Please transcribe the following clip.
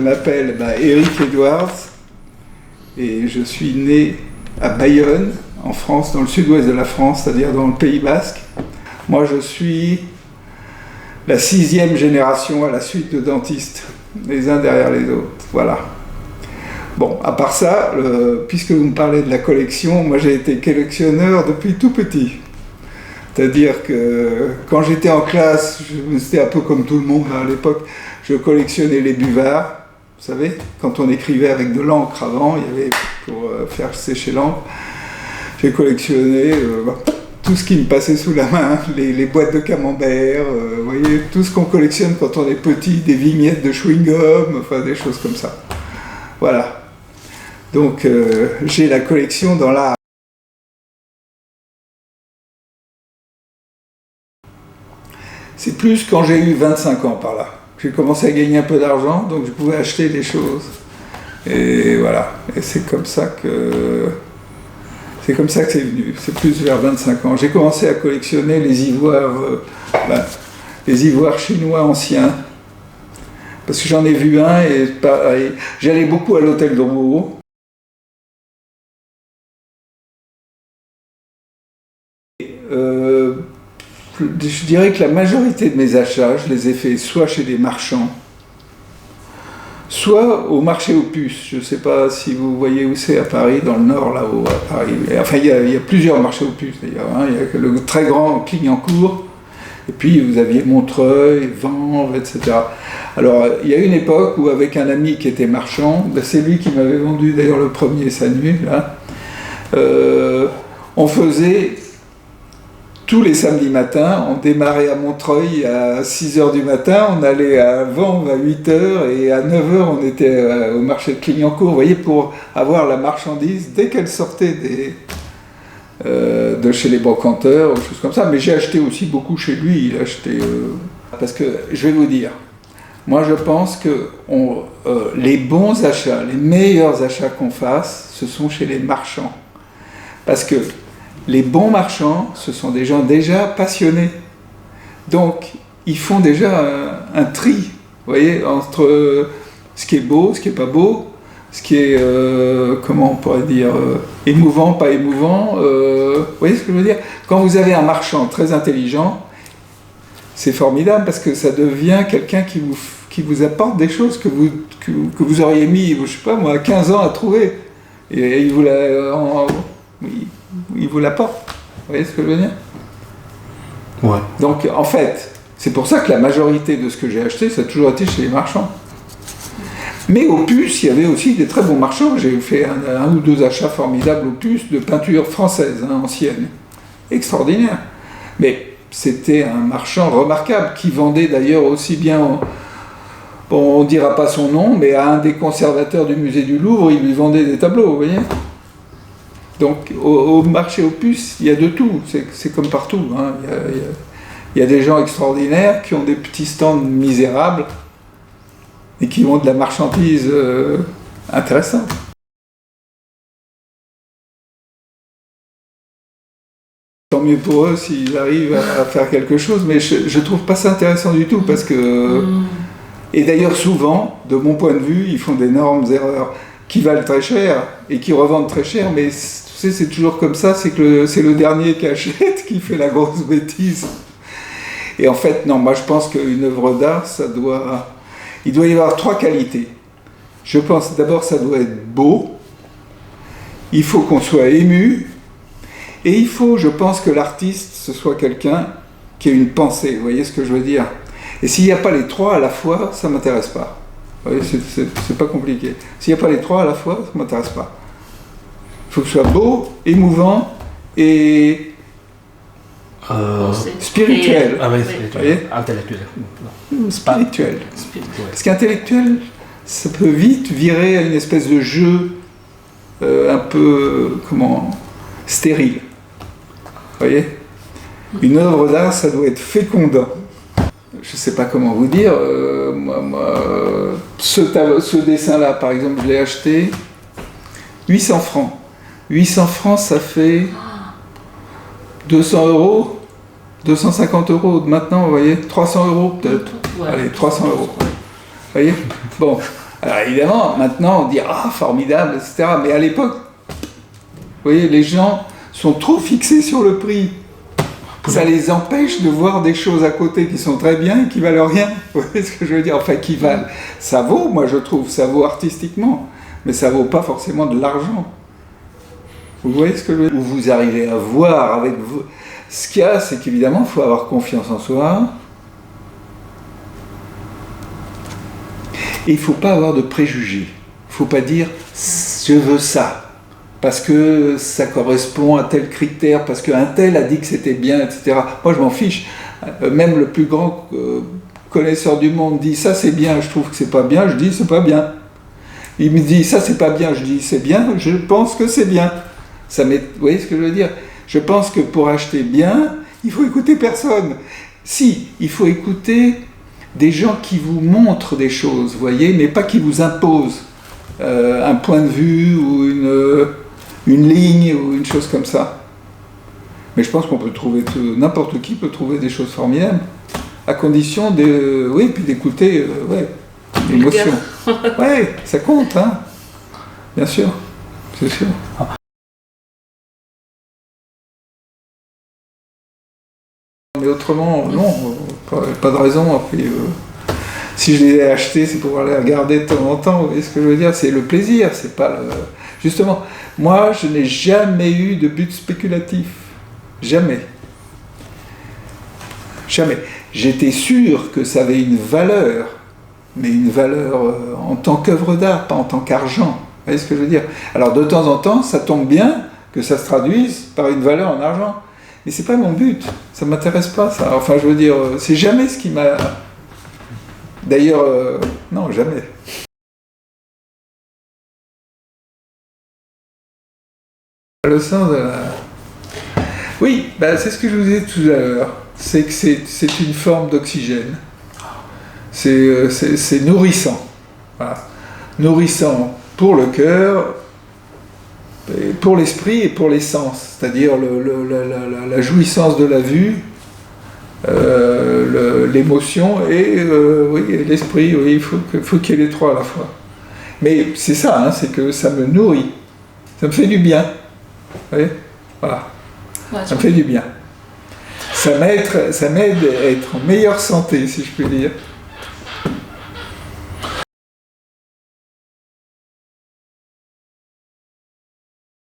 Je m'appelle Eric Edwards et je suis né à Bayonne, en France, dans le sud-ouest de la France, c'est-à-dire dans le Pays Basque. Moi, je suis la 6e génération à la suite de dentistes, les uns derrière les autres. Voilà. Bon, à part ça, puisque vous me parlez de la collection, moi j'ai été collectionneur depuis tout petit. C'est-à-dire que quand j'étais en classe, c'était un peu comme tout le monde à l'époque, je collectionnais les buvards. Vous savez, quand on écrivait avec de l'encre avant, il y avait pour faire sécher l'encre. J'ai collectionné tout ce qui me passait sous la main, les boîtes de camembert, vous voyez, tout ce qu'on collectionne quand on est petit, des vignettes de chewing-gum, enfin des choses comme ça. Voilà. Donc j'ai la collection dans l'art. C'est plus quand j'ai eu 25 ans par là. J'ai commencé à gagner un peu d'argent, donc je pouvais acheter des choses. Et voilà. Et c'est comme ça que c'est venu. C'est plus vers 25 ans. J'ai commencé à collectionner les ivoires chinois anciens. Parce que j'en ai vu un et j'allais beaucoup à l'hôtel Drouot. Je dirais que la majorité de mes achats, je les ai faits soit chez des marchands, soit au marché aux puces. Je ne sais pas si vous voyez où c'est à Paris, dans le nord, là-haut, à Paris. Enfin, il y a plusieurs marchés aux puces, d'ailleurs. Hein. Il y a le très grand Clignancourt, et puis vous aviez Montreuil, Vanves, etc. Alors, il y a une époque où, avec un ami qui était marchand, c'est lui qui m'avait vendu, d'ailleurs, le premier Sannu, là, on faisait... Tous les samedis matins, on démarrait à Montreuil à 6h du matin, on allait à Vanves à 8h et à 9h on était au marché de Clignancourt, vous voyez, pour avoir la marchandise dès qu'elle sortait de chez les brocanteurs ou choses comme ça. Mais j'ai acheté aussi beaucoup chez lui, il a acheté... Parce que, je vais vous dire, moi je pense que les bons achats, les meilleurs achats qu'on fasse, ce sont chez les marchands. Parce que les bons marchands, ce sont des gens déjà passionnés. Donc, ils font déjà un tri, vous voyez, entre ce qui est beau, ce qui n'est pas beau, ce qui est, comment on pourrait dire, émouvant, pas émouvant. Vous voyez ce que je veux dire? Quand vous avez un marchand très intelligent, c'est formidable parce que ça devient quelqu'un qui vous apporte des choses que vous auriez mis, je ne sais pas moi, 15 ans à trouver. Et il vous l'apporte. Vous voyez ce que je veux dire? Ouais. Donc, en fait, c'est pour ça que la majorité de ce que j'ai acheté, ça a toujours été chez les marchands. Mais aux puces, il y avait aussi des très bons marchands. J'ai fait un ou deux achats formidables aux puces de peinture française, ancienne. Extraordinaire. Mais c'était un marchand remarquable, qui vendait d'ailleurs aussi bien... Bon, on ne dira pas son nom, mais à un des conservateurs du musée du Louvre, il lui vendait des tableaux, vous voyez? Donc au marché aux puces, il y a de tout, c'est comme partout. Hein. Il y a des gens extraordinaires qui ont des petits stands misérables et qui ont de la marchandise intéressante. Tant mieux pour eux s'ils arrivent à faire quelque chose, mais je trouve pas ça intéressant du tout parce que... Et d'ailleurs souvent, de mon point de vue, ils font d'énormes erreurs qui valent très cher et qui revendent très cher, mais tu sais, c'est toujours comme ça, c'est le dernier qui achète qui fait la grosse bêtise. Et en fait, non, moi je pense qu'une œuvre d'art, il doit y avoir 3 qualités. Je pense d'abord ça doit être beau, il faut qu'on soit ému, et il faut, je pense, que l'artiste, ce soit quelqu'un qui ait une pensée, vous voyez ce que je veux dire? Et s'il n'y a pas les 3 à la fois, ça ne m'intéresse pas. Vous voyez, c'est pas compliqué. S'il n'y a pas les 3 à la fois, ça ne m'intéresse pas. Il faut que ce soit beau, émouvant et spirituel. Ah oui, spirituel. Intellectuel. Spirituel. Parce qu'intellectuel, ça peut vite virer à une espèce de jeu un peu, stérile. Vous voyez? Une œuvre d'art, ça doit être fécondant. Je ne sais pas comment vous dire, ce dessin-là, par exemple, je l'ai acheté 800 francs. 800 francs, ça fait 200 €, 250 € maintenant, vous voyez, 300 € peut-être. Ouais. Allez, 300 €. Vous voyez? Bon, Alors évidemment, maintenant on dit ah formidable, etc. Mais à l'époque, vous voyez, les gens sont trop fixés sur le prix. Ça les empêche de voir des choses à côté qui sont très bien et qui valent rien. Vous voyez ce que je veux dire? Enfin, qui valent. Ça vaut, moi je trouve, ça vaut artistiquement, mais ça vaut pas forcément de l'argent. Vous voyez ce que je veux dire? Où vous arrivez à voir avec vous. Ce qu'il y a, c'est qu'évidemment, il faut avoir confiance en soi. Et il ne faut pas avoir de préjugés. Il ne faut pas dire « je veux ça » parce que ça correspond à tel critère, parce qu'un tel a dit que c'était bien, etc. Moi, je m'en fiche. Même le plus grand connaisseur du monde dit « ça c'est bien, je trouve que c'est pas bien », je dis « c'est pas bien ». Il me dit « ça c'est pas bien », je dis « c'est bien, je pense que c'est bien ». Vous voyez ce que je veux dire? Je pense que pour acheter bien, il faut écouter personne. Si, il faut écouter des gens qui vous montrent des choses, vous voyez, mais pas qui vous imposent un point de vue ou une ligne ou une chose comme ça. Mais je pense qu'on peut trouver, n'importe qui peut trouver des choses formidables, à condition puis d'écouter l'émotion. Oui, ça compte, hein, bien sûr, c'est sûr. Mais autrement, non, pas de raison. Après, si je les ai achetés, c'est pour pouvoir les regarder de temps en temps. Vous voyez ce que je veux dire? C'est le plaisir, c'est pas le... Justement, moi, je n'ai jamais eu de but spéculatif. Jamais. Jamais. J'étais sûr que ça avait une valeur, mais une valeur en tant qu'œuvre d'art, pas en tant qu'argent. Vous voyez ce que je veux dire? Alors, de temps en temps, ça tombe bien que ça se traduise par une valeur en argent. Mais c'est pas mon but, ça m'intéresse pas ça. Enfin, je veux dire, c'est jamais ce qui m'a... D'ailleurs, non, jamais. Le sens de la... Oui, c'est ce que je vous disais tout à l'heure. C'est que c'est une forme d'oxygène. C'est nourrissant. Voilà. Nourrissant pour le cœur, pour l'esprit et pour les sens, c'est-à-dire la jouissance de la vue, l'émotion et l'esprit. Oui, il faut qu'il y ait les trois à la fois. Mais c'est ça, hein, c'est que ça me nourrit, ça me fait du bien. Vous voyez, voilà, ça me fait du bien. Ça m'aide à être en meilleure santé, si je peux dire.